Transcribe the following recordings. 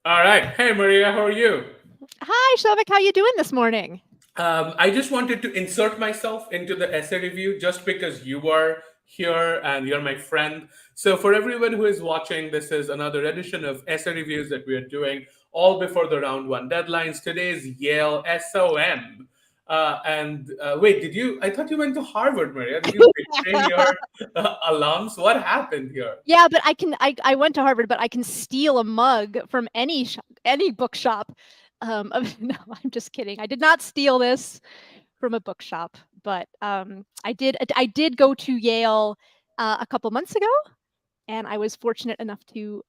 All right. Hey, Maria, how are you? Hi, Shovik. How you doing this morning? I just wanted to insert myself into the essay review just because you are here and you're my friend. So, for everyone who is watching, this is another edition of essay reviews that we are doing all before the round one deadlines. Today is Yale SOM. Wait, did you? I thought you went to Harvard, Maria. Did you betray your alums? What happened here? Yeah, but I went to Harvard, but I can steal a mug from any bookshop. No, I'm just kidding. I did not steal this from a bookshop, but I did go to Yale a couple months ago, and I was fortunate enough to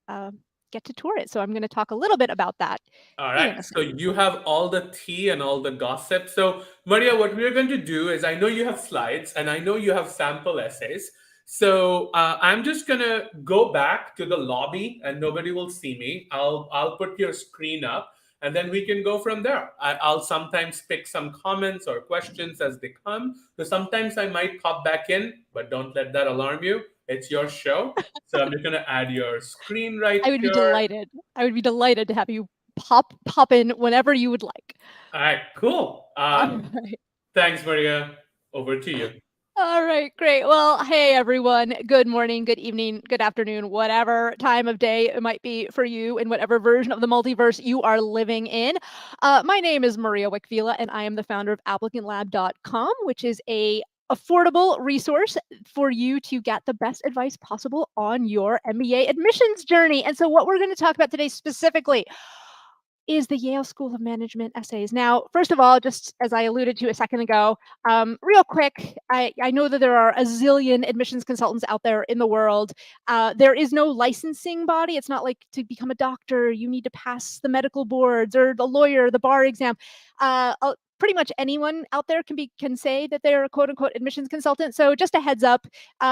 get to tour it. So I'm going to talk a little bit about that All right. in a So second. you have all the tea and all the gossip. So, Maria, what we're going to do is I know you have slides and I know you have sample essays. So I'm just going to go back to the lobby and nobody will see me. I'll put your screen up and then we can go from there. I'll sometimes pick some comments or questions as they come. So sometimes I might pop back in, but don't let that alarm you. It's your show. So I'm just going to add your screen right I would be here. delighted. I would be delighted to have you pop in whenever you would like. All right, cool. All right. Thanks, Maria. Over to you. All right, great. Well, hey everyone. Good morning, good evening, good afternoon, whatever time of day it might be for you in whatever version of the multiverse you are living in. My name is Maria Wich-Vila, and I am the founder of ApplicantLab.com, which is a affordable resource for you to get the best advice possible on your MBA admissions journey. And so what we're going to talk about today specifically is the Yale School of Management essays. Now, first of all, just as I alluded to a second ago, real quick, I know that there are a zillion admissions consultants out there in the world. There is no licensing body. It's not like to become a doctor, you need to pass the medical boards or the lawyer, the bar exam. Pretty much anyone out there can say that they're a quote unquote admissions consultant. So just a heads up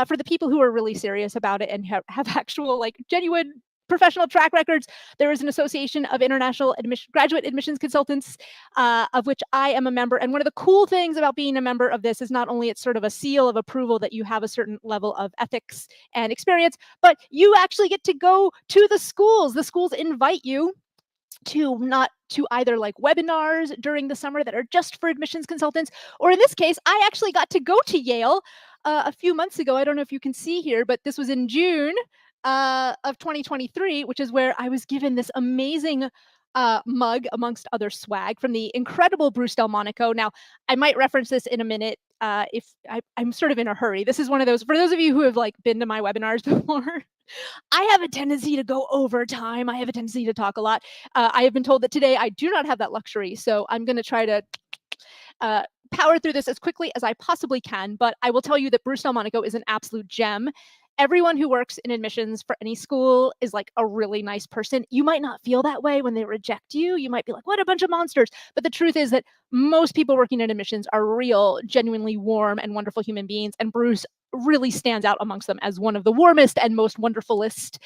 for the people who are really serious about it and have actual like genuine professional track records. There is an association of international graduate admissions consultants, of which I am a member. And one of the cool things about being a member of this is not only it's sort of a seal of approval that you have a certain level of ethics and experience, but you actually get to go to the schools. The schools invite you to either like webinars during the summer that are just for admissions consultants, or in this case, I actually got to go to Yale a few months ago. I don't know if you can see here, but this was in June of 2023, which is where I was given this amazing mug amongst other swag from the incredible Bruce Delmonico. Now, I might reference this in a minute if I'm sort of in a hurry. This is one of those, for those of you who have like been to my webinars before, I have a tendency to go over time. I have a tendency to talk a lot. I have been told that today I do not have that luxury, so I'm going to try to uh, power through this as quickly as I possibly can. But I will tell you that Bruce Delmonico is an absolute gem. Everyone who works in admissions for any school is like a really nice person. You might not feel that way when they reject you. You might be like, what a bunch of monsters. But the truth is that most people working in admissions are real, genuinely warm and wonderful human beings. And Bruce really stands out amongst them as one of the warmest and most wonderfulest.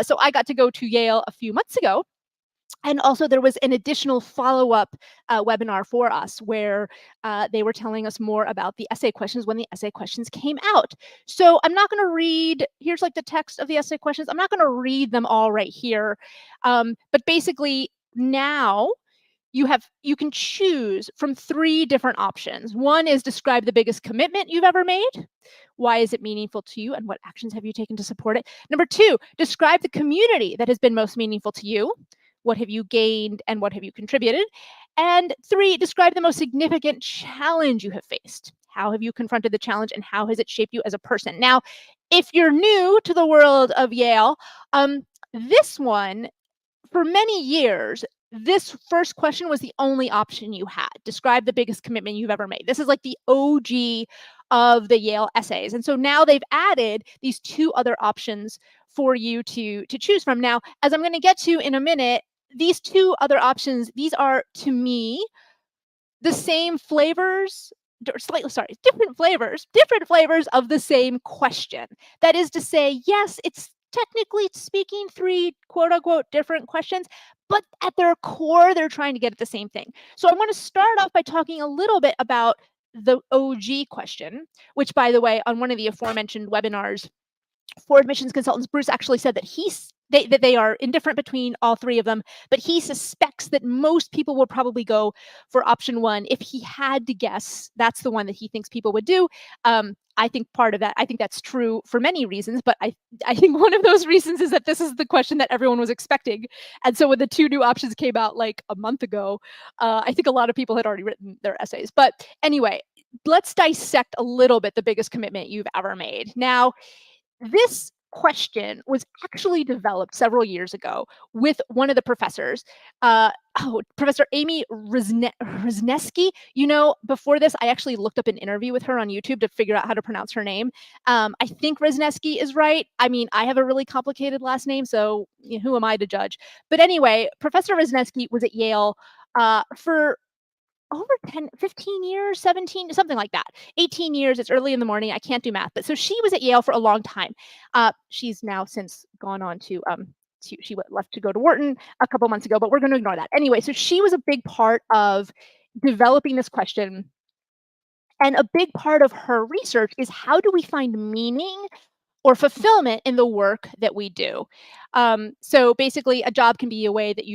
So I got to go to Yale a few months ago. And also there was an additional follow-up webinar for us where they were telling us more about the essay questions when the essay questions came out. So I'm not going to read, here's like the text of the essay questions. I'm not going to read them all right here. But basically now you can choose from 3 different options. One is describe the biggest commitment you've ever made. Why is it meaningful to you and what actions have you taken to support it? Number 2, describe the community that has been most meaningful to you. What have you gained and what have you contributed? And 3, describe the most significant challenge you have faced. How have you confronted the challenge and how has it shaped you as a person? Now, if you're new to the world of Yale, this one, for many years, this first question was the only option you had. Describe the biggest commitment you've ever made. This is like the OG of the Yale essays. And so now they've added these 2 other options for you to choose from. Now, as I'm going to get to in a minute, these 2 other options, these are, to me, the same flavors, different flavors of the same question. That is to say, yes, it's technically speaking 3 quote unquote different questions, but at their core, they're trying to get at the same thing. So I want to start off by talking a little bit about the OG question, which, by the way, on one of the aforementioned webinars, for admissions consultants, Bruce actually said that that they are indifferent between all three of them, but he suspects that most people will probably go for option one. If he had to guess, that's the one that he thinks people would do. I think part of that, I think that's true for many reasons, but I think one of those reasons is that this is the question that everyone was expecting. And so when the two new options came out like a month ago, I think a lot of people had already written their essays. But anyway, let's dissect a little bit the biggest commitment you've ever made. Now, this question was actually developed several years ago with one of the professors, Professor Amy Rizneski. Before this, I actually looked up an interview with her on YouTube to figure out how to pronounce her name. I think Rizneski is right. I mean, I have a really complicated last name, so who am I to judge? But anyway, Professor Rizneski was at Yale for over 10, 15 years, 17, something like that. 18 years. It's early in the morning. I can't do math. But so she was at Yale for a long time. She's now since gone on to she left to go to Wharton a couple months ago, but we're going to ignore that. Anyway, so she was a big part of developing this question. And a big part of her research is how do we find meaning or fulfillment in the work that we do. So basically, a job can be a way that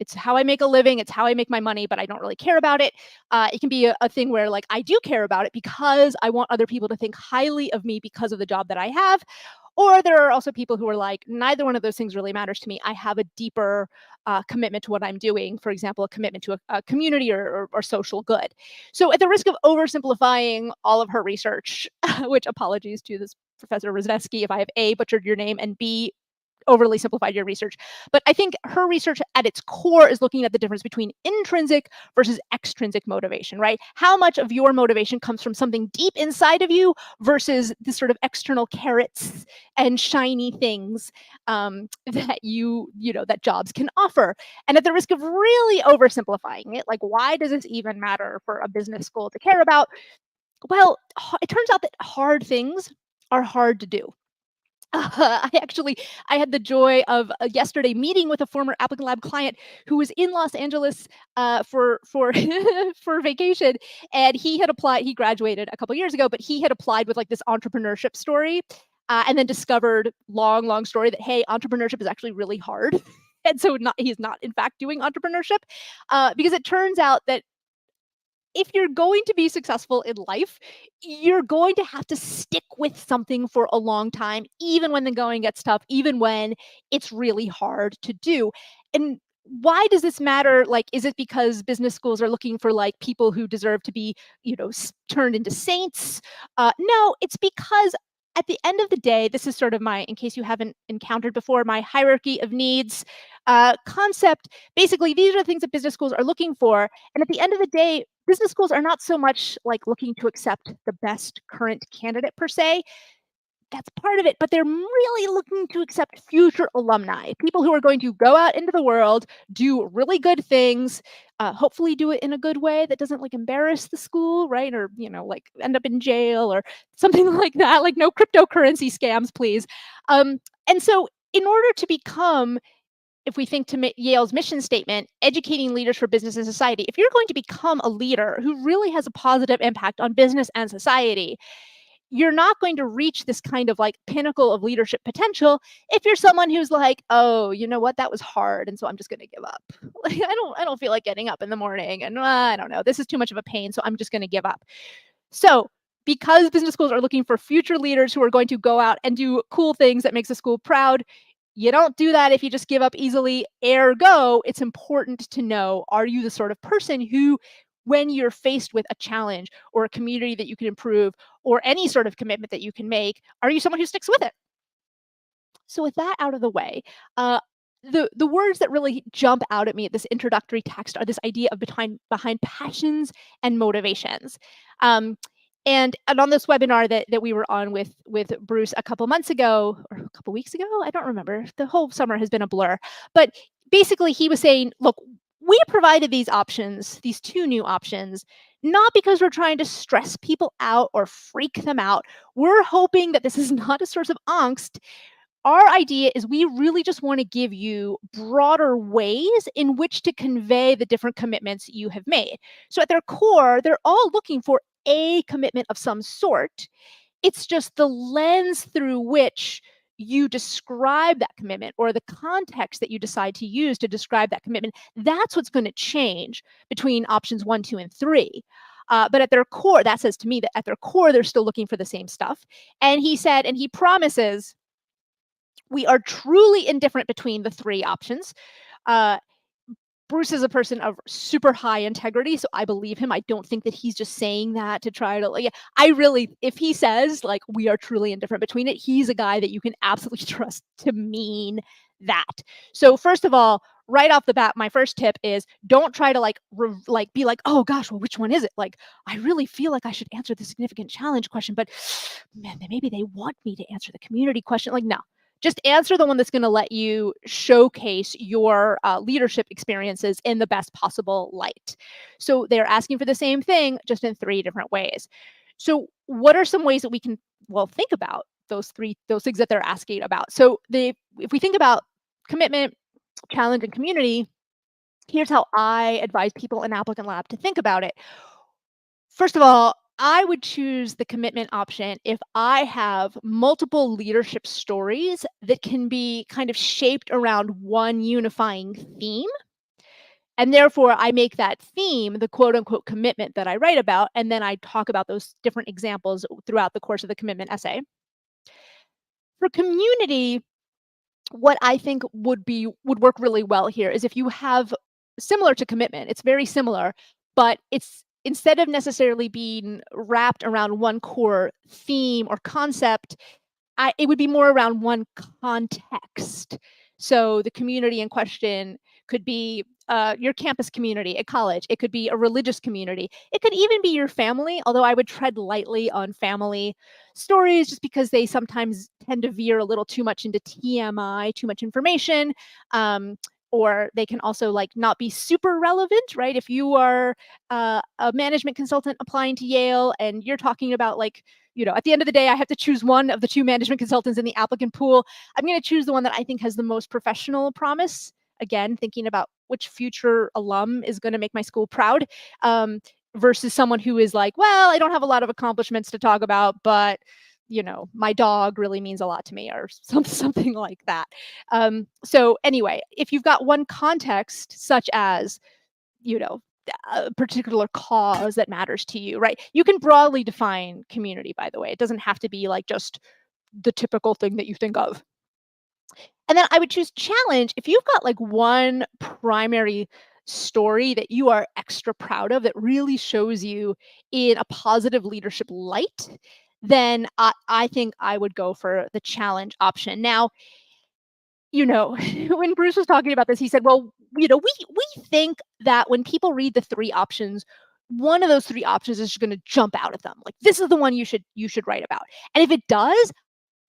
it's how I make a living, it's how I make my money, but I don't really care about it. It can be a thing where like I do care about it because I want other people to think highly of me because of the job that I have. Or there are also people who are like, neither one of those things really matters to me. I have a deeper commitment to what I'm doing. For example, a commitment to a community or social good. So at the risk of oversimplifying all of her research, which apologies to this Professor Rizneski if I have A, butchered your name, and B, overly simplified your research. But I think her research at its core is looking at the difference between intrinsic versus extrinsic motivation, right? How much of your motivation comes from something deep inside of you versus the sort of external carrots and shiny things that that jobs can offer. And at the risk of really oversimplifying it, like why does this even matter for a business school to care about? Well, it turns out that hard things are hard to do. I had the joy of yesterday meeting with a former Applicant Lab client who was in Los Angeles for for vacation, and he had applied. He graduated a couple years ago, but he had applied with like this entrepreneurship story, and then discovered, long story, that hey, entrepreneurship is actually really hard, and so he's not in fact doing entrepreneurship because it turns out that if you're going to be successful in life, you're going to have to stick with something for a long time, even when the going gets tough, even when it's really hard to do. And why does this matter? Like, is it because business schools are looking for like people who deserve to be, turned into saints? No, it's because at the end of the day, this is sort of my, in case you haven't encountered before, my hierarchy of needs concept. Basically, these are the things that business schools are looking for. And at the end of the day, business schools are not so much like looking to accept the best current candidate per se. That's part of it, but they're really looking to accept future alumni, people who are going to go out into the world, do really good things, hopefully do it in a good way that doesn't like embarrass the school, right? Or, like end up in jail or something like that, like no cryptocurrency scams, please. And so in order to become, if we think to Yale's mission statement, educating leaders for business and society, if you're going to become a leader who really has a positive impact on business and society, you're not going to reach this kind of like pinnacle of leadership potential if you're someone who's like, oh, you know what, that was hard, and so I'm just going to give up. Like I don't feel like getting up in the morning, and I don't know, this is too much of a pain, so I'm just going to give up. So because business schools are looking for future leaders who are going to go out and do cool things that makes a school proud, you don't do that if you just give up easily. Ergo, it's important to know, are you the sort of person who, when you're faced with a challenge or a community that you can improve or any sort of commitment that you can make, are you someone who sticks with it? So with that out of the way, the words that really jump out at me at this introductory text are this idea of behind passions and motivations. And on this webinar that we were on with Bruce a couple months ago, or a couple weeks ago, I don't remember. The whole summer has been a blur. But basically, he was saying, look, we provided these options, these two new options, not because we're trying to stress people out or freak them out. We're hoping that this is not a source of angst. Our idea is we really just want to give you broader ways in which to convey the different commitments you have made. So at their core, they're all looking for a commitment of some sort. It's just the lens through which you describe that commitment, or the context that you decide to use to describe that commitment. That's what's going to change between options 1, 2, and 3. But at their core, that says to me that at their core, they're still looking for the same stuff. And he said, and he promises, we are truly indifferent between the 3 options. Uh, Bruce is a person of super high integrity, so I believe him. I don't think that he's just saying that to try to, like, I really, if he says, like, we are truly indifferent between it, he's a guy that you can absolutely trust to mean that. So first of all, right off the bat, my first tip is don't try to be like, oh gosh, well, which one is it? Like, I really feel like I should answer the significant challenge question, but man, maybe they want me to answer the community question. Like, no, just answer the one that's going to let you showcase your leadership experiences in the best possible light. So they're asking for the same thing, just in 3 different ways. So what are some ways that we can, well, think about those things that they're asking about? So if we think about commitment, challenge, and community, here's how I advise people in Applicant Lab to think about it. First of all, I would choose the commitment option if I have multiple leadership stories that can be kind of shaped around one unifying theme. And therefore, I make that theme the quote unquote commitment that I write about. And then I talk about those different examples throughout the course of the commitment essay. For community, what I think would work really well here is if you have, similar to commitment, it's very similar, but it's, instead of necessarily being wrapped around one core theme or concept, it would be more around one context. So the community in question could be your campus community at college. It could be a religious community. It could even be your family, although I would tread lightly on family stories just because they sometimes tend to veer a little too much into TMI, too much information. Or they can also like not be super relevant, right? If you are a management consultant applying to Yale and you're talking about like, at the end of the day, I have to choose one of the 2 management consultants in the applicant pool. I'm going to choose the one that I think has the most professional promise. Again, thinking about which future alum is going to make my school proud, versus someone who is like, well, I don't have a lot of accomplishments to talk about, but my dog really means a lot to me, or something like that. So anyway, if you've got one context, such as, a particular cause that matters to you, right? You can broadly define community, by the way. It doesn't have to be like just the typical thing that you think of. And then I would choose challenge if you've got like one primary story that you are extra proud of that really shows you in a positive leadership light, then I think I would go for the challenge option. Now, when Bruce was talking about this, he said, well, we think that when people read the 3 options, one of those 3 options is going to jump out at them. Like, this is the one you should write about. And if it does,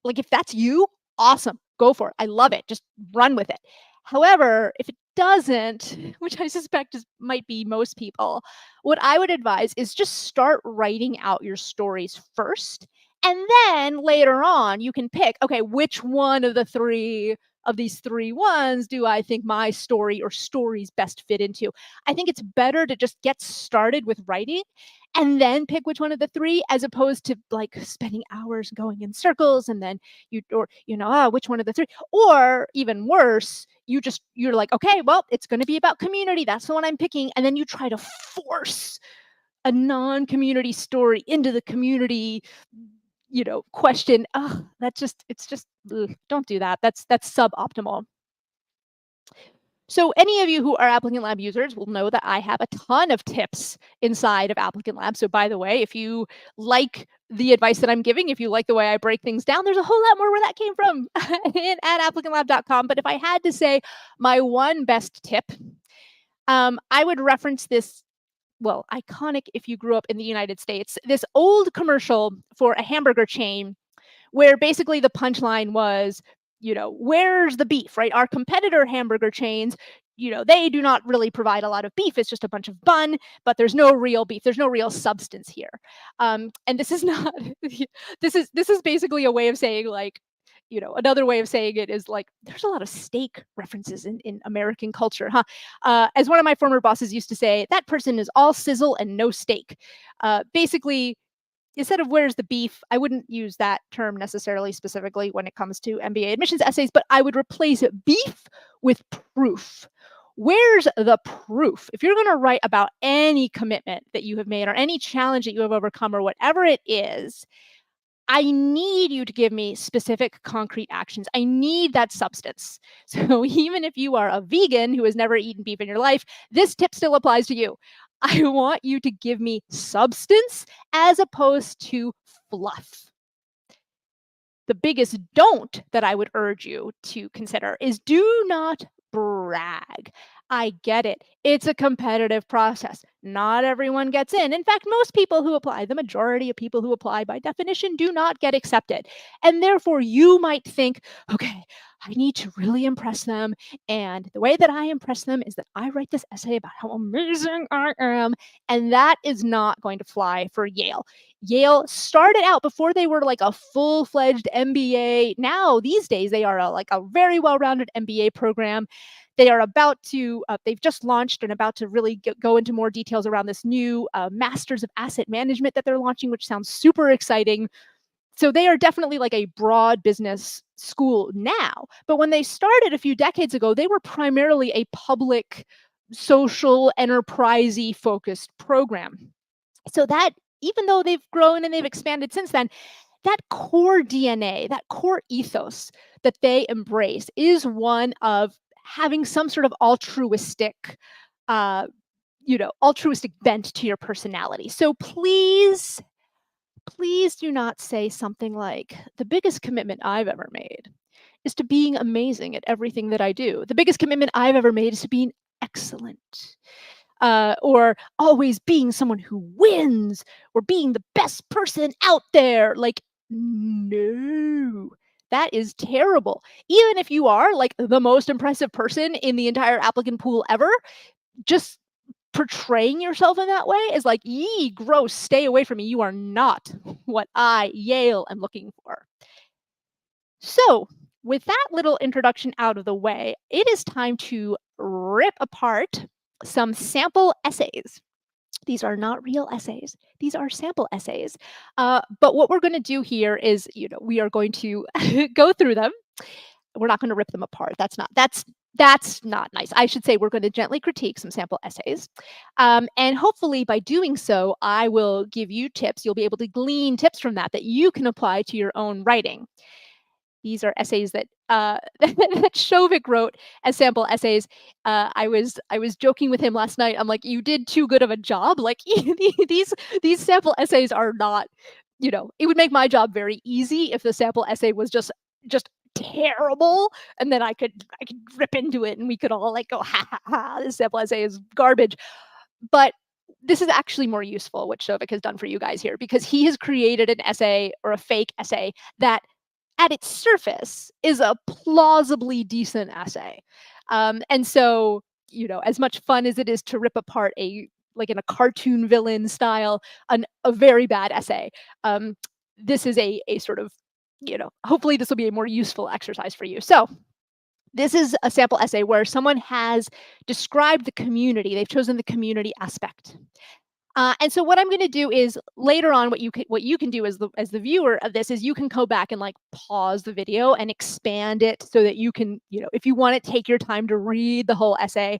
like, if that's you, awesome, go for it. I love it. Just run with it. However, if it doesn't, which I suspect might be most people, what I would advise is just start writing out your stories first. And then later on, you can pick, okay, which one of the 3 of these 3 ones do I think my story or stories best fit into? I think it's better to just get started with writing and then pick which one of the 3, as opposed to like spending hours going in circles and then which one of the 3, or even worse, you're like, okay, well, it's going to be about community. That's the one I'm picking. And then you try to force a non-community story into the community question. Oh, it's just ugh, don't do that. That's suboptimal. So any of you who are Applicant Lab users will know that I have a ton of tips inside of Applicant Lab. So by the way, if you like the advice that I'm giving, if you like the way I break things down, there's a whole lot more where that came from at applicantlab.com. But if I had to say my one best tip, I would reference this, well, iconic if you grew up in the United States, this old commercial for a hamburger chain where basically the punchline was, where's the beef, right? Our competitor hamburger chains, they do not really provide a lot of beef. It's just a bunch of bun, but there's no real beef. There's no real substance here. And this is not, this is basically a way of saying like, another way of saying it is like, there's a lot of steak references in American culture, huh? As one of my former bosses used to say, that person is all sizzle and no steak. Basically, instead of where's the beef, I wouldn't use that term necessarily specifically when it comes to MBA admissions essays, but I would replace beef with proof. Where's the proof? If you're going to write about any commitment that you have made or any challenge that you have overcome or whatever it is, I need you to give me specific concrete actions. I need that substance. So even if you are a vegan who has never eaten beef in your life, this tip still applies to you. I want you to give me substance as opposed to fluff. The biggest don't that I would urge you to consider is do not brag. I get it. It's a competitive process. Not everyone gets in. In fact, most people who apply, the majority of people who apply by definition, do not get accepted. And therefore, you might think, okay, I need to really impress them. And the way that I impress them is that I write this essay about how amazing I am. And that is not going to fly for Yale. Yale started out before they were like a full-fledged MBA. Now, these days, they are like a very well-rounded MBA program. They are about to, they've just launched and about to really go into more details around this new Masters of Asset Management that they're launching, which sounds super exciting. So they are definitely like a broad business school now. But when they started a few decades ago, they were primarily a public, social, enterprisey focused program. So that, even though they've grown and they've expanded since then, that core DNA, that core ethos that they embrace is one of having some sort of altruistic, altruistic bent to your personality. So please do not say something like, the biggest commitment I've ever made is to being amazing at everything that I do. The biggest commitment I've ever made is to being excellent. Or always being someone who wins, or being the best person out there. Like, no, that is terrible. Even if you are like the most impressive person in the entire applicant pool ever, just portraying yourself in that way is like, yee, gross, stay away from me. You are not what I, Yale, am looking for. So, with that little introduction out of the way, it is time to rip apart some sample essays. These are not real essays. These are sample essays. But what we're going to do here is, we are going to go through them. We're not going to rip them apart. That's not nice. I should say we're going to gently critique some sample essays. And hopefully by doing so, I will give you tips. You'll be able to glean tips from that you can apply to your own writing. These are essays that that Shovik wrote as sample essays. I was joking with him last night. I'm like, you did too good of a job. Like these sample essays are not, it would make my job very easy if the sample essay was just terrible, and then I could rip into it and we could all like go, ha ha ha, this sample essay is garbage. But this is actually more useful, what Shovik has done for you guys here, because he has created an essay, or a fake essay, that at its surface is a plausibly decent essay. And so, as much fun as it is to rip apart like in a cartoon villain style, a very bad essay, this is a sort of, hopefully this will be a more useful exercise for you. So this is a sample essay where someone has described the community. They've chosen the community aspect. And so what I'm going to do is later on, what you can do as the viewer of this is you can go back and like pause the video and expand it so that you can, if you want to take your time to read the whole essay,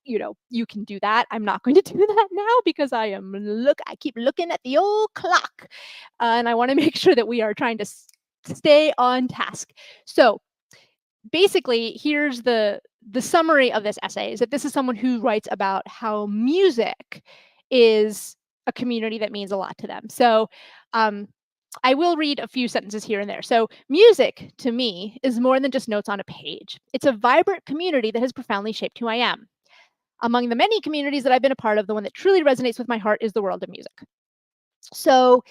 you can do that. I'm not going to do that now because I keep looking at the old clock, and I want to make sure that we are trying to stay on task. So basically, here's the summary of this essay, is that this is someone who writes about how music is a community that means a lot to them. So I will read a few sentences here and there. So music, to me, is more than just notes on a page. It's a vibrant community that has profoundly shaped who I am. Among the many communities that I've been a part of, the one that truly resonates with my heart is the world of music. So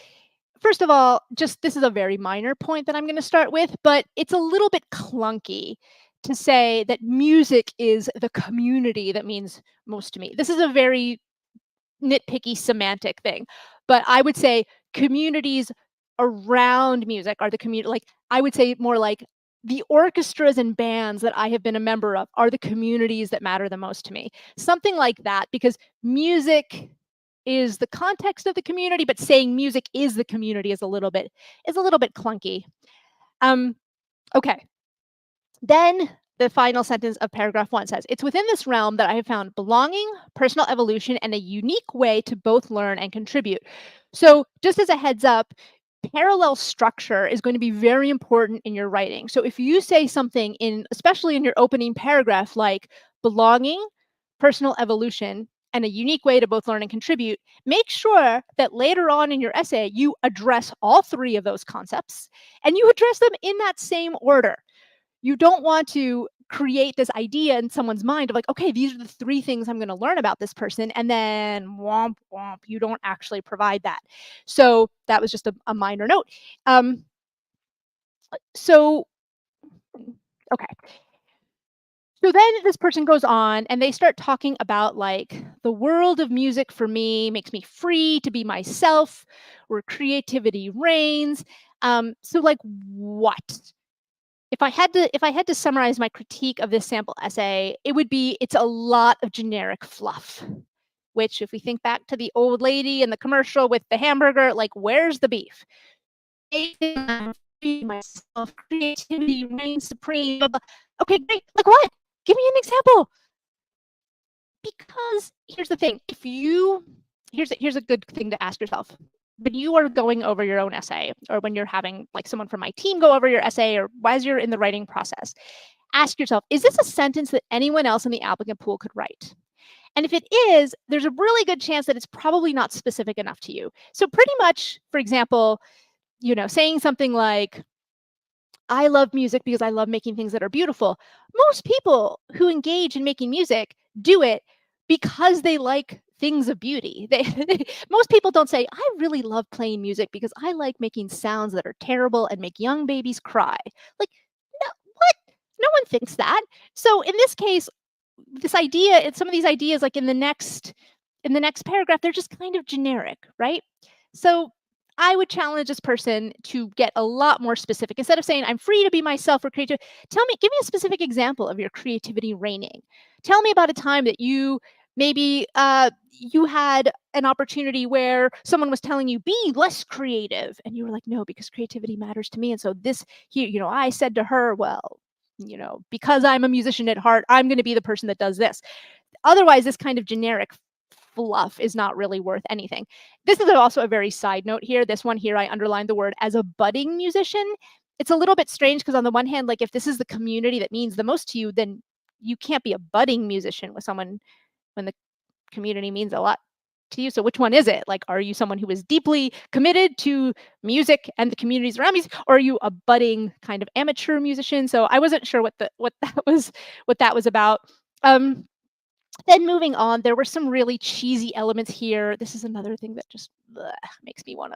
first of all, this is a very minor point that I'm going to start with, but it's a little bit clunky to say that music is the community that means most to me. This is a very nitpicky semantic thing, but I would say communities around music are the community. Like, I would say more like the orchestras and bands that I have been a member of are the communities that matter the most to me. Something like that, because music is the context of the community, but saying music is the community is a little bit clunky. Okay. Then the final sentence of paragraph 1 says, it's within this realm that I have found belonging, personal evolution, and a unique way to both learn and contribute. So just as a heads up, parallel structure is going to be very important in your writing. So if you say something especially in your opening paragraph, like belonging, personal evolution, and a unique way to both learn and contribute, make sure that later on in your essay, you address all 3 of those concepts and you address them in that same order. You don't want to create this idea in someone's mind of like, okay, these are the 3 things I'm going to learn about this person. And then womp, womp, you don't actually provide that. So that was just a minor note. Okay. So then this person goes on and they start talking about like the world of music for me makes me free to be myself, where creativity reigns. So like what? If I had to summarize my critique of this sample essay, it would be it's a lot of generic fluff. Which, if we think back to the old lady in the commercial with the hamburger, like where's the beef? Myself, creativity reigns supreme. Okay, great. Like what? Give me an example. Because here's the thing: here's a good thing to ask yourself. When you are going over your own essay, or when you're having like someone from my team go over your essay, or as you're in the writing process, ask yourself, is this a sentence that anyone else in the applicant pool could write? And if it is, there's a really good chance that it's probably not specific enough to you. So pretty much, for example, saying something like, I love music because I love making things that are beautiful. Most people who engage in making music do it because they like things of beauty. Most people don't say, I really love playing music because I like making sounds that are terrible and make young babies cry. Like, no, what? No one thinks that. So in this case, this idea, and some of these ideas, like in the next paragraph, they're just kind of generic, right? So I would challenge this person to get a lot more specific. Instead of saying, I'm free to be myself or creative, give me a specific example of your creativity reigning. Tell me about a time that you maybe you had an opportunity where someone was telling you, be less creative. And you were like, no, because creativity matters to me. And so this here, I said to her, well, because I'm a musician at heart, I'm going to be the person that does this. Otherwise, this kind of generic fluff is not really worth anything. This is also a very side note here. This one here, I underlined the word as a budding musician. It's a little bit strange because on the one hand, like if this is the community that means the most to you, then you can't be a budding musician with someone when the community means a lot to you. So which one is it? Like, are you someone who is deeply committed to music and the communities around music, or are you a budding kind of amateur musician? So I wasn't sure what that was about. Then moving on, there were some really cheesy elements here. This is another thing that just makes me want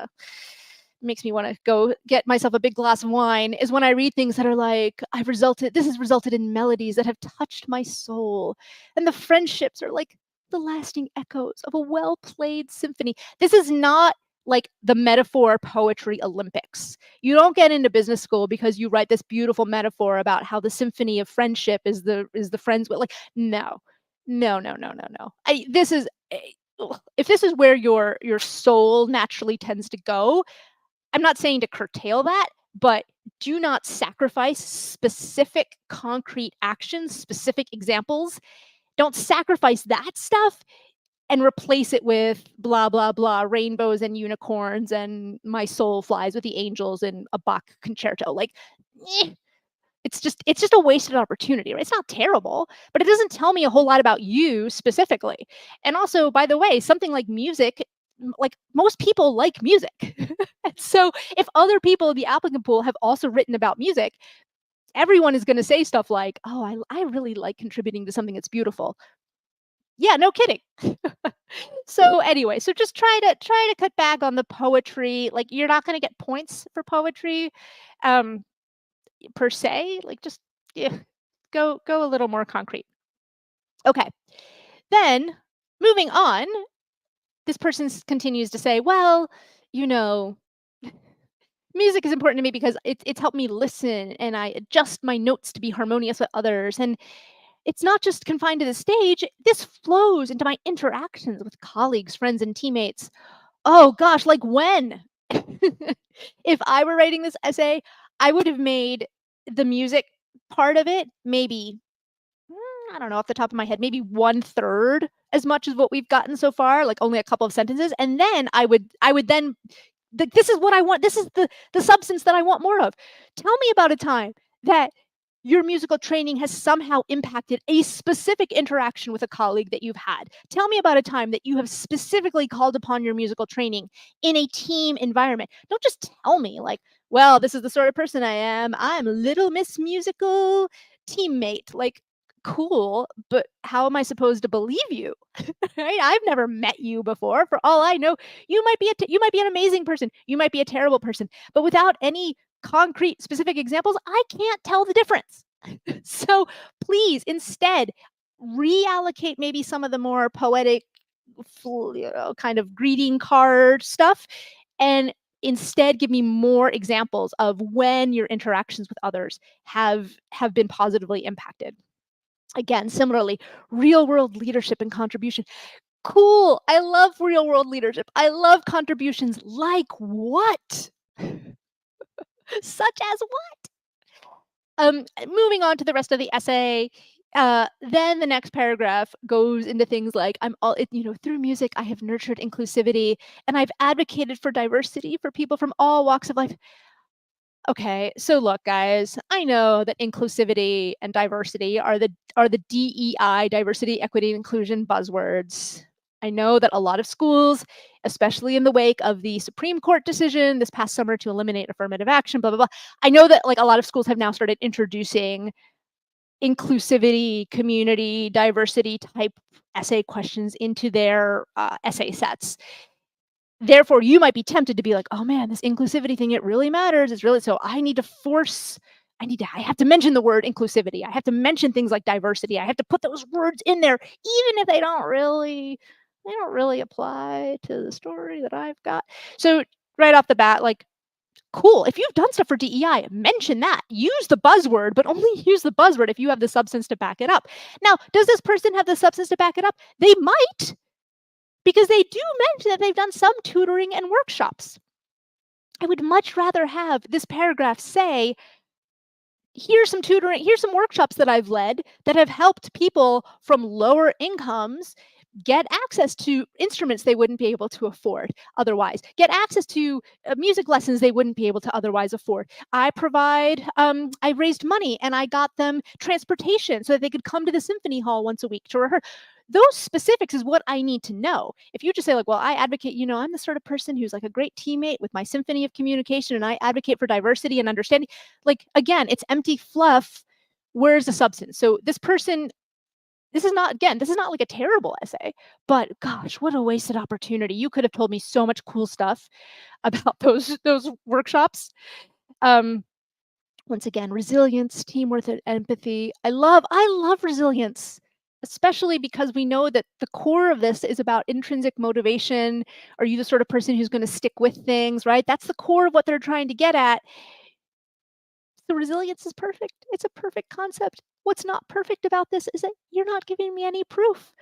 to go get myself a big glass of wine, is when I read things that are like, this has resulted in melodies that have touched my soul. And the friendships are like the lasting echoes of a well-played symphony. This is not like the metaphor poetry Olympics. You don't get into business school because you write this beautiful metaphor about how the symphony of friendship is the friends with, like, no. If this is where your soul naturally tends to go, I'm not saying to curtail that, but do not sacrifice specific concrete actions, specific examples. Don't sacrifice that stuff and replace it with blah, blah, blah, rainbows and unicorns and my soul flies with the angels and a Bach concerto. Like, it's just a wasted opportunity, right? It's not terrible, but it doesn't tell me a whole lot about you specifically. And also, by the way, something like music, like most people like music. So if other people in the applicant pool have also written about music, everyone is going to say stuff like, oh, I really like contributing to something that's beautiful. Yeah, no kidding. So anyway, so just try to cut back on the poetry. Like, you're not going to get points for poetry. Per se, like, just go a little more concrete. Okay, then moving on, this person continues to say, well, music is important to me because it's helped me listen and I adjust my notes to be harmonious with others. And it's not just confined to the stage. This flows into my interactions with colleagues, friends, and teammates. Oh gosh, like when? If I were writing this essay, I would have made the music part of it maybe, I don't know, off the top of my head, maybe 1/3 as much as what we've gotten so far, like only a couple of sentences. And then I would then this is what I want. This is the substance that I want more of. Tell me about a time that your musical training has somehow impacted a specific interaction with a colleague that you've had. Tell me about a time that you have specifically called upon your musical training in a team environment. Don't just tell me like, well, this is the sort of person I am. I'm Little Miss Musical teammate. Like, cool, but how am I supposed to believe you? Right? I've never met you before. For all I know, you might be you might be an amazing person. You might be a terrible person. But without any concrete specific examples, I can't tell the difference. So please instead reallocate maybe some of the more poetic, kind of greeting card stuff, and instead give me more examples of when your interactions with others have been positively impacted. Again, similarly, real world leadership and contribution. Cool. I love real world leadership. I love contributions. Like what? Such as moving on to the rest of the essay, then the next paragraph goes into things like through music I have nurtured inclusivity and I've advocated for diversity for people from all walks of life. Okay, so look, guys, I know that inclusivity and diversity are the DEI, diversity, equity, and inclusion buzzwords. I know that a lot of schools, especially in the wake of the Supreme Court decision this past summer to eliminate affirmative action, blah, blah, blah. I know that like a lot of schools have now started introducing inclusivity, community, diversity type essay questions into their essay sets. Therefore, you might be tempted to be like, oh man, this inclusivity thing, it really matters. It's really, so I have to mention the word inclusivity. I have to mention things like diversity. I have to put those words in there, even if they don't really apply to the story that I've got. So right off the bat, like, cool. If you've done stuff for DEI, mention that. Use the buzzword, but only use the buzzword if you have the substance to back it up. Now, does this person have the substance to back it up? They might, because they do mention that they've done some tutoring and workshops. I would much rather have this paragraph say, here's some tutoring, here's some workshops that I've led that have helped people from lower incomes get access to instruments they wouldn't be able to afford otherwise, get access to music lessons they wouldn't be able to otherwise afford. I raised money and I got them transportation so that they could come to the symphony hall once a week to rehearse. Those specifics is what I need to know. If you just say like, well, I advocate, I'm the sort of person who's like a great teammate with my symphony of communication and I advocate for diversity and understanding, like, again, it's empty fluff. Where's the substance? So this is not like a terrible essay, but gosh, what a wasted opportunity. You could have told me so much cool stuff about those workshops. Once again, resilience, teamwork, and empathy. I love resilience, especially because we know that the core of this is about intrinsic motivation. Are you the sort of person who's going to stick with things, right? That's the core of what they're trying to get at. So resilience is perfect. It's a perfect concept. What's not perfect about this is that you're not giving me any proof.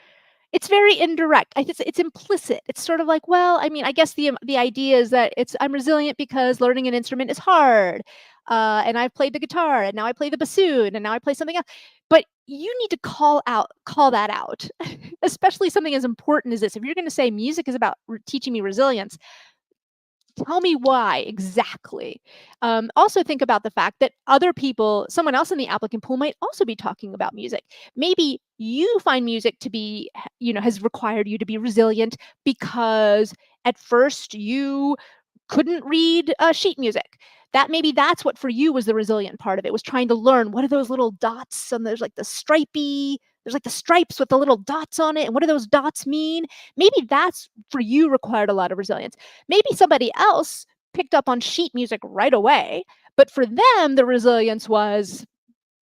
It's very indirect. It's implicit. It's sort of like, well, I mean, I guess the idea is that I'm resilient because learning an instrument is hard, and I've played the guitar, and now I play the bassoon, and now I play something else. But you need to call that out, especially something as important as this. If you're going to say music is about teaching me resilience, tell me why exactly. Also think about the fact that other people, someone else in the applicant pool might also be talking about music. Maybe you find music to be, has required you to be resilient because at first you couldn't read sheet music. Maybe that's what for you was the resilient part of it, was trying to learn what are those little dots, and there's like the stripes with the little dots on it, and what do those dots mean? Maybe that's for you required a lot of resilience. Maybe somebody else picked up on sheet music right away, but for them the resilience was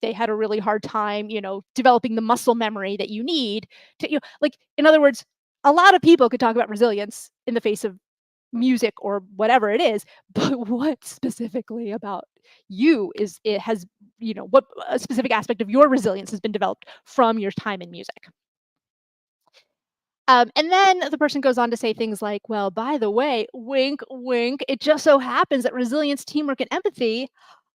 they had a really hard time, developing the muscle memory that you need to, like, in other words, a lot of people could talk about resilience in the face of music or whatever it is, but what specifically about you what a specific aspect of your resilience has been developed from your time in music. And then the person goes on to say things like, well, by the way, wink, wink, it just so happens that resilience, teamwork, and empathy,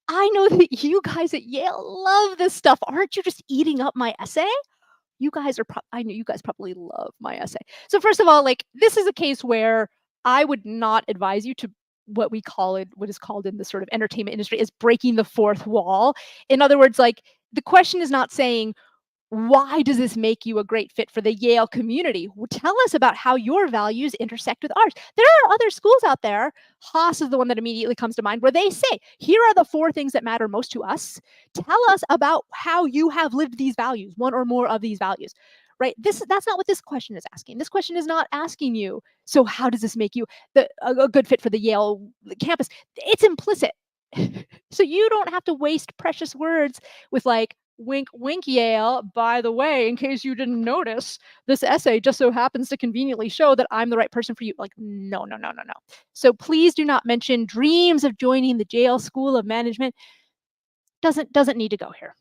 I know that you guys at Yale love this stuff. Aren't you just eating up my essay? I know you guys probably love my essay. So first of all, like, this is a case where I would not advise you to what is called in the sort of entertainment industry is breaking the fourth wall. In other words, like, the question is not saying, why does this make you a great fit for the Yale community? Tell us about how your values intersect with ours. There are other schools out there. Haas is the one that immediately comes to mind, where they say, here are the 4 things that matter most to us. Tell us about how you have lived these values, one or more of these values. Right? That's not what this question is asking. This question is not asking you, so how does this make you a good fit for the Yale campus? It's implicit. So you don't have to waste precious words with like, wink, wink, Yale. By the way, in case you didn't notice, this essay just so happens to conveniently show that I'm the right person for you. Like, no, no, no, no, no. So please do not mention dreams of joining the Yale School of Management. Doesn't need to go here.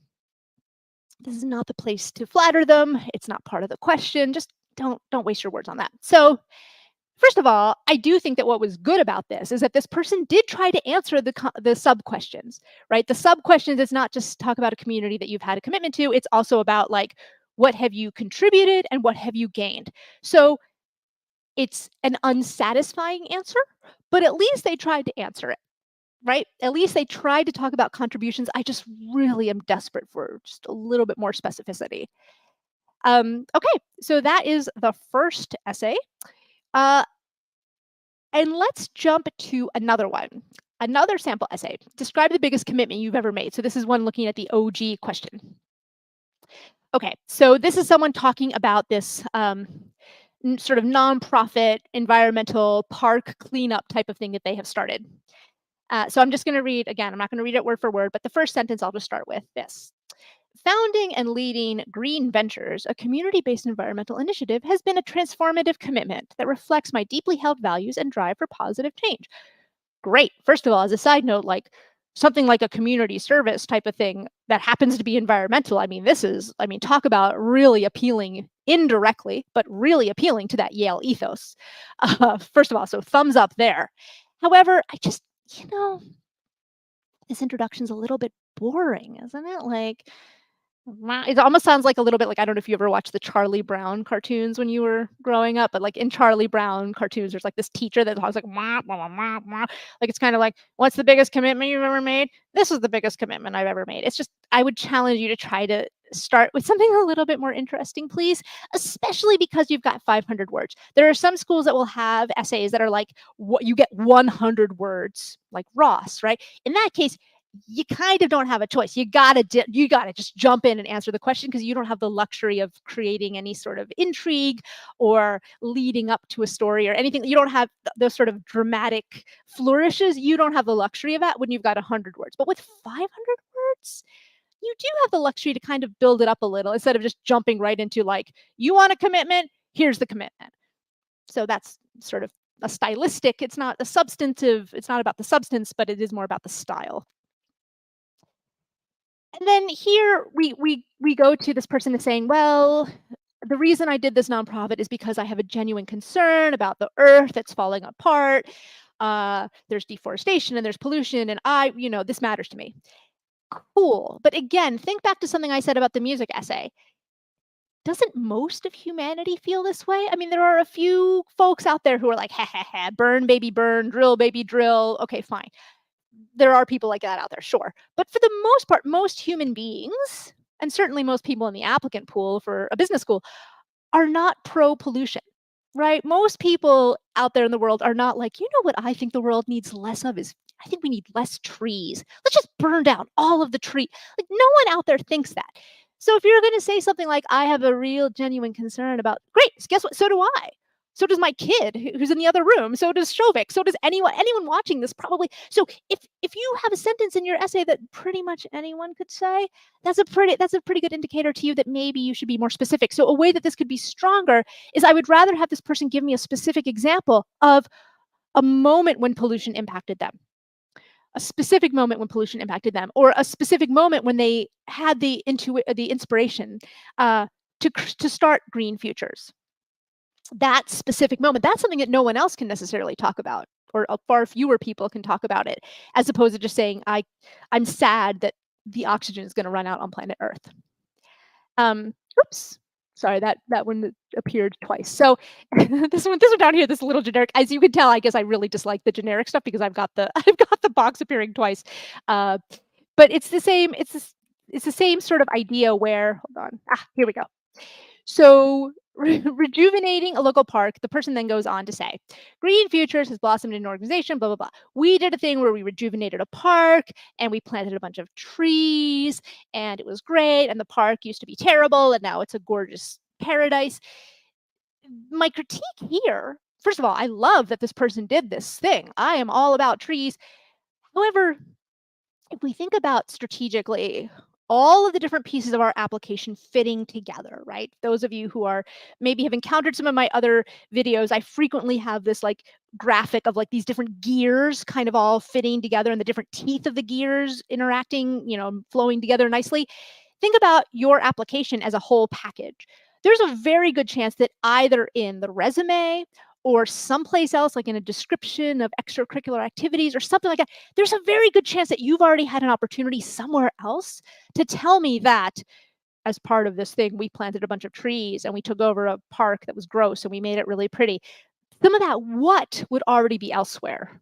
This is not the place to flatter them. It's not part of the question. Just don't waste your words on that. So first of all, I do think that what was good about this is that this person did try to answer the sub questions, right? The sub questions is not just talk about a community that you've had a commitment to. It's also about like, what have you contributed and what have you gained? So it's an unsatisfying answer, but at least they tried to answer it, right? At least they tried to talk about contributions. I just really am desperate for just a little bit more specificity. Okay, so that is the first essay. And let's jump to another one. Another sample essay. Describe the biggest commitment you've ever made. So this is one looking at the OG question. Okay, so this is someone talking about this sort of nonprofit environmental park cleanup type of thing that they have started. So I'm just going to read, again, I'm not going to read it word for word, but the first sentence I'll just start with this. Founding and leading Green Ventures, a community-based environmental initiative, has been a transformative commitment that reflects my deeply held values and drive for positive change. Great. First of all, as a side note, like something like a community service type of thing that happens to be environmental. I mean, talk about really appealing indirectly, but really appealing to that Yale ethos. First of all, so thumbs up there. However, I just, this introduction's a little bit boring, isn't it? Like, it almost sounds like a little bit like, I don't know if you ever watched the Charlie Brown cartoons when you were growing up, but like in Charlie Brown cartoons, there's like this teacher that talks like, wah, wah, wah, wah. Like, it's kind of like, what's the biggest commitment you've ever made? This is the biggest commitment I've ever made. It's just, I would challenge you to try to start with something a little bit more interesting, please, especially because you've got 500 words. There are some schools that will have essays that are like, what you get 100 words, like Ross, right? In that case, you kind of don't have a choice. You gotta just jump in and answer the question, because you don't have the luxury of creating any sort of intrigue or leading up to a story or anything. You don't have those sort of dramatic flourishes. You don't have the luxury of that when you've got 100 words. But with 500 words, you do have the luxury to kind of build it up a little instead of just jumping right into like, you want a commitment? Here's the commitment. So that's sort of a stylistic. It's not a substantive. It's not about the substance, but it is more about the style. And then here we go to this person is saying, well, the reason I did this nonprofit is because I have a genuine concern about the earth that's falling apart. There's deforestation and there's pollution, and this matters to me. Cool. But again, think back to something I said about the music essay. Doesn't most of humanity feel this way? I mean, there are a few folks out there who are like, ha, ha, ha, burn, baby, burn, drill, baby, drill. Okay, fine. There are people like that out there, sure. But for the most part, most human beings, and certainly most people in the applicant pool for a business school, are not pro-pollution, right? Most people out there in the world are not like, what I think the world needs less of is, I think we need less trees. Let's just burn down all of the trees. Like, no one out there thinks that. So if you're going to say something like, I have a real genuine concern about, great, guess what? So do I. So does my kid who's in the other room. So does Shovik. So does anyone watching this probably. So if you have a sentence in your essay that pretty much anyone could say, that's a pretty good indicator to you that maybe you should be more specific. So a way that this could be stronger is I would rather have this person give me a specific example of a moment when pollution impacted them, a specific moment when pollution impacted them, or a specific moment when they had the inspiration uh, to start green futures. That specific moment, that's something that no one else can necessarily talk about, or far fewer people can talk about it, as opposed to just saying, I'm sad that the oxygen is going to run out on planet Earth. Oops, sorry, that one appeared twice. So this one down here, this little generic. As you can tell, I guess I really dislike the generic stuff because I've got the I've got the box appearing twice. But it's the same. It's the same sort of idea where, hold on. Here we go. So, rejuvenating a local park, the person then goes on to say, Green Futures has blossomed into an organization, blah, blah, blah. We did a thing where we rejuvenated a park and we planted a bunch of trees and it was great. And the park used to be terrible and now it's a gorgeous paradise. My critique here, first of all, I love that this person did this thing. I am all about trees. However, if we think about strategically all of the different pieces of our application fitting together, right? Those of you who are maybe have encountered some of my other videos, I frequently have this like graphic of like these different gears kind of all fitting together and the different teeth of the gears interacting, flowing together nicely. Think about your application as a whole package. There's a very good chance that either in the resume or someplace else, like in a description of extracurricular activities or something like that, there's a very good chance that you've already had an opportunity somewhere else to tell me that as part of this thing, we planted a bunch of trees and we took over a park that was gross and we made it really pretty. Some of that what would already be elsewhere,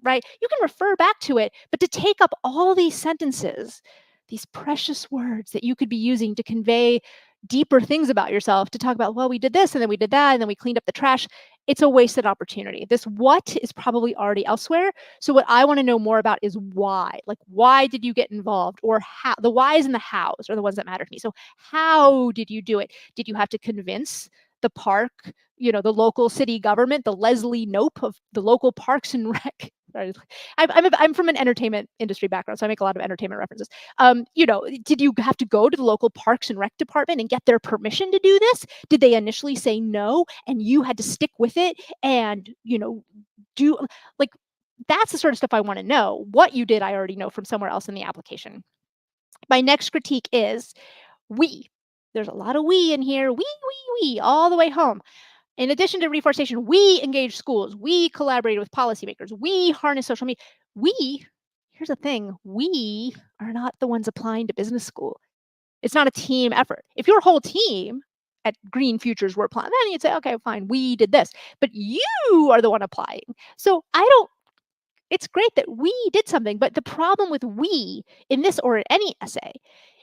right? You can refer back to it, but to take up all these sentences, these precious words that you could be using to convey deeper things about yourself, to talk about, well, we did this and then we did that and then we cleaned up the trash. It's a wasted opportunity. This what is probably already elsewhere. So what I want to know more about is why. Like, why did you get involved? Or how? The whys and the hows are the ones that matter to me. So how did you do it? Did you have to convince the park, the local city government, the Leslie Knope of the local Parks and Rec? I'm from an entertainment industry background, so I make a lot of entertainment references. Did you have to go to the local Parks and Rec department and get their permission to do this? Did they initially say no and you had to stick with it and, do like that's the sort of stuff I want to know. What you did, I already know from somewhere else in the application. My next critique is we. There's a lot of we in here. We, all the way home. In addition to reforestation, we engage schools. We collaborated with policymakers. We harness social media. Here's the thing, we are not the ones applying to business school. It's not a team effort. If your whole team at Green Futures were applying, then you'd say, okay, fine, we did this. But you are the one applying. So it's great that we did something, but the problem with we in this or in any essay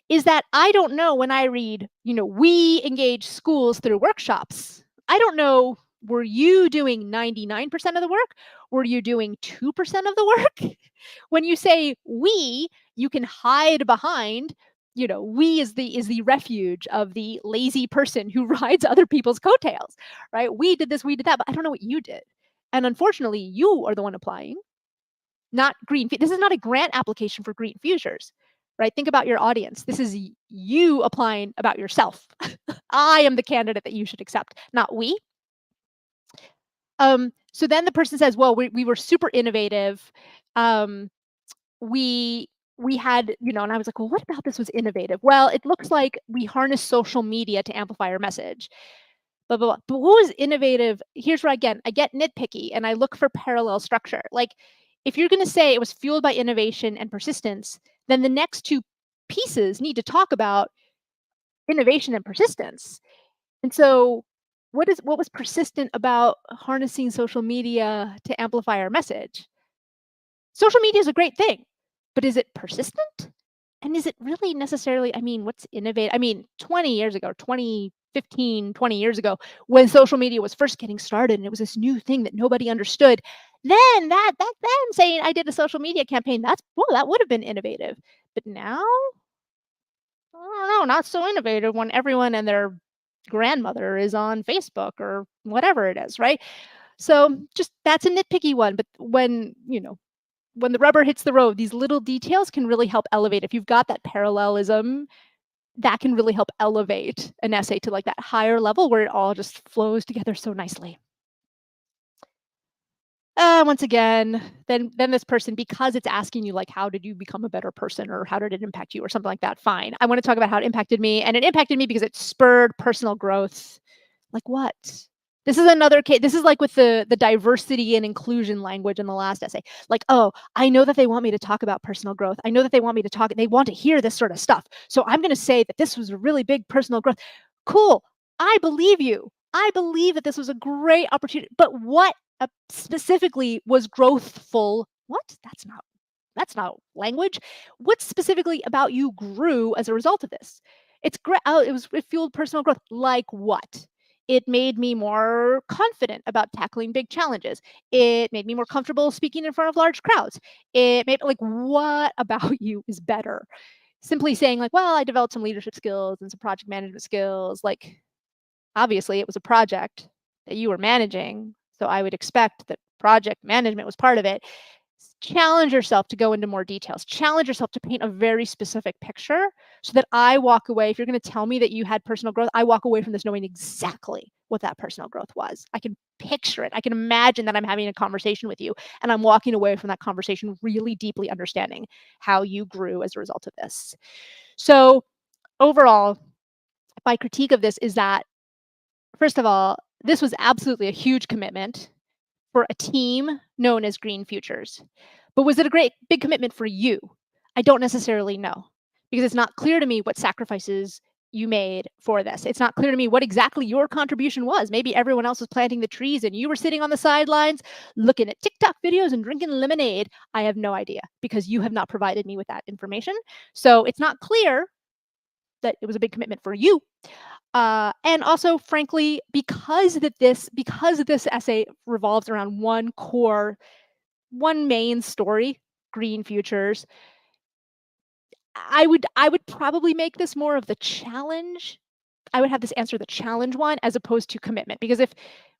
is that I don't know when I read, we engage schools through workshops. I don't know, were you doing 99% of the work? Were you doing 2% of the work? When you say we, you can hide behind, we is the refuge of the lazy person who rides other people's coattails, right? We did this, we did that, but I don't know what you did. And unfortunately, you are the one applying, not Green. This is not a grant application for Green Futures, right? Think about your audience. This is you applying about yourself. I am the candidate that you should accept, not we. So then the person says, well, we were super innovative. We had, and I was like, well, what about this was innovative? Well, it looks like we harness social media to amplify our message. Blah, blah, blah. But what was innovative? Here's where I get nitpicky and I look for parallel structure. Like, if you're going to say it was fueled by innovation and persistence, then the next two pieces need to talk about innovation and persistence. And so what was persistent about harnessing social media to amplify our message? Social media is a great thing, but is it persistent? And is it really necessarily, what's innovative? 20 years ago, 2015, 20 years ago, when social media was first getting started and it was this new thing that nobody understood, then back then saying I did a social media campaign, that would have been innovative. But now, I don't know, not so innovative when everyone and their grandmother is on Facebook or whatever it is, right? So just that's a nitpicky one. But when the rubber hits the road, these little details can really help elevate. If you've got that parallelism, that can really help elevate an essay to like that higher level where it all just flows together so nicely. once again, then this person, because it's asking you like, how did you become a better person, or how did it impact you, or something like that, fine. I want to talk about how it impacted me, and it impacted me because it spurred personal growth. Like what? This is another case. This is like with the diversity and inclusion language in the last essay. Like, oh, I know that they want me to talk about personal growth. I know that they want me to talk, they want to hear this sort of stuff. So I'm going to say that this was a really big personal growth. Cool. I believe you. I believe that this was a great opportunity. But what specifically was growthful? What? That's not language. What specifically about you grew as a result of this? It's great. Oh, it fueled personal growth. Like what? It made me more confident about tackling big challenges. It made me more comfortable speaking in front of large crowds. It made, like, what about you is better? Simply saying like, well, I developed some leadership skills and some project management skills. Like, obviously it was a project that you were managing, so I would expect that project management was part of it. Challenge yourself to go into more details. Challenge yourself to paint a very specific picture so that I walk away. If you're going to tell me that you had personal growth, I walk away from this knowing exactly what that personal growth was. I can picture it. I can imagine that I'm having a conversation with you, and I'm walking away from that conversation really deeply understanding how you grew as a result of this. So overall, my critique of this is that, first of all, this was absolutely a huge commitment for a team known as Green Futures. But was it a big commitment for you? I don't necessarily know, because it's not clear to me what sacrifices you made for this. It's not clear to me what exactly your contribution was. Maybe everyone else was planting the trees and you were sitting on the sidelines looking at TikTok videos and drinking lemonade. I have no idea, because you have not provided me with that information. So it's not clear that it was a big commitment for you. And also, frankly, because this essay revolves around one main story, Green Futures, I would probably make this more of the challenge. I would have this answer the challenge one as opposed to commitment, because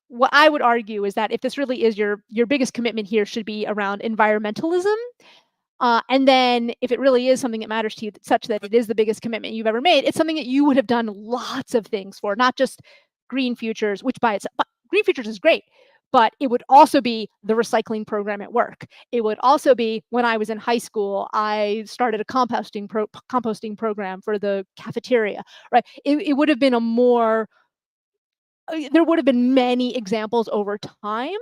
what I would argue is that if this really is your biggest commitment here should be around environmentalism. And then if it really is something that matters to you, such that it is the biggest commitment you've ever made, it's something that you would have done lots of things for, not just Green Futures, which by itself, Green Futures is great, but it would also be the recycling program at work. It would also be, when I was in high school, I started a composting program for the cafeteria, right? It would have been there would have been many examples over time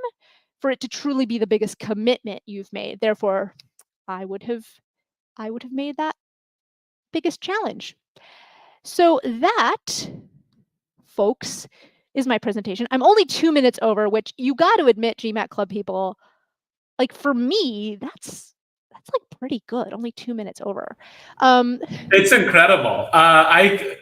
for it to truly be the biggest commitment you've made. Therefore, I would have made that biggest challenge. So that, folks, is my presentation. I'm only 2 minutes over, which you got to admit, GMAT Club people, like, for me, that's like pretty good. Only 2 minutes over. It's incredible. I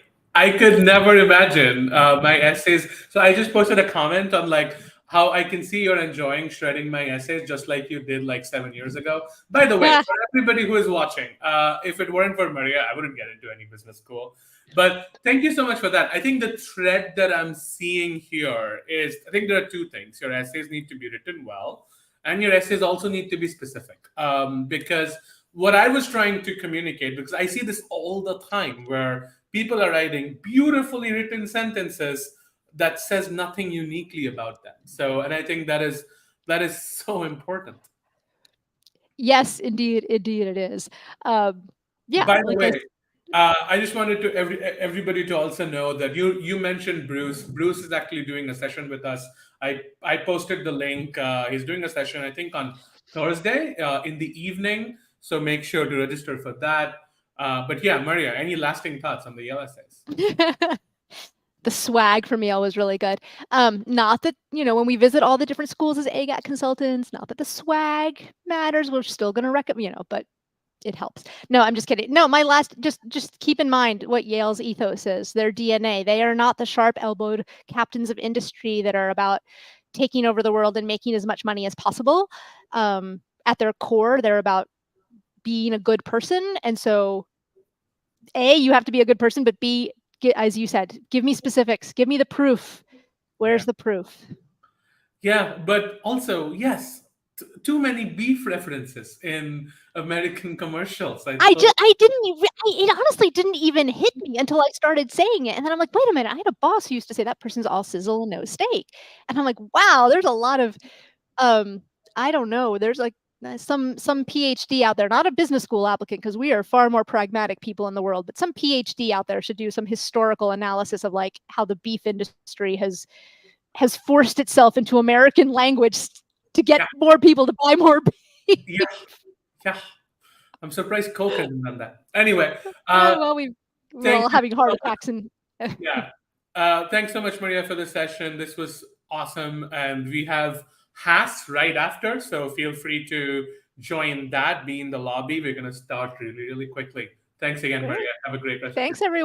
could never imagine my essays. So I just posted a comment on like how I can see you're enjoying shredding my essays just like you did like 7 years ago. By the way, for everybody who is watching, if it weren't for Maria, I wouldn't get into any business school. But thank you so much for that. I think the thread that I'm seeing here is, I think there are two things. Your essays need to be written well, and your essays also need to be specific. Because what I was trying to communicate, because I see this all the time where people are writing beautifully written sentences that says nothing uniquely about them. So, and I think that is so important. Yes, indeed it is. Yeah. By the way, I just wanted to everybody to also know that you mentioned Bruce. Bruce is actually doing a session with us. I posted the link. He's doing a session, I think, on Thursday in the evening. So make sure to register for that. But yeah, Maria, any lasting thoughts on the Yale essays? The swag from Yale was really good. Not that, when we visit all the different schools as AGAT consultants, not that the swag matters. We're still going to recommend, but it helps. No, I'm just kidding. No, my last, just keep in mind what Yale's ethos is, their DNA. They are not the sharp-elbowed captains of industry that are about taking over the world and making as much money as possible. At their core, they're about being a good person. And so, A, you have to be a good person, but B, as you said, give me specifics. Give me the proof. Where's the proof? Yeah, but also, yes, too many beef references in American commercials. It honestly didn't even hit me until I started saying it. And then I'm like, wait a minute, I had a boss who used to say that person's all sizzle and no steak. And I'm like, wow, there's a lot of I don't know. There's like some PhD out there, not a business school applicant, because we are far more pragmatic people in the world, but some PhD out there should do some historical analysis of like how the beef industry has forced itself into American language to get more people to buy more beef. Yeah. I'm surprised Coke hasn't done that. Anyway, Well, we're all having heart attacks and yeah. Thanks so much, Maria, for the session. This was awesome, and we have Haas right after, so feel free to join that. Be in the lobby. We're going to start really, really quickly. Thanks again, Maria. Have a great rest of your Thanks, everyone.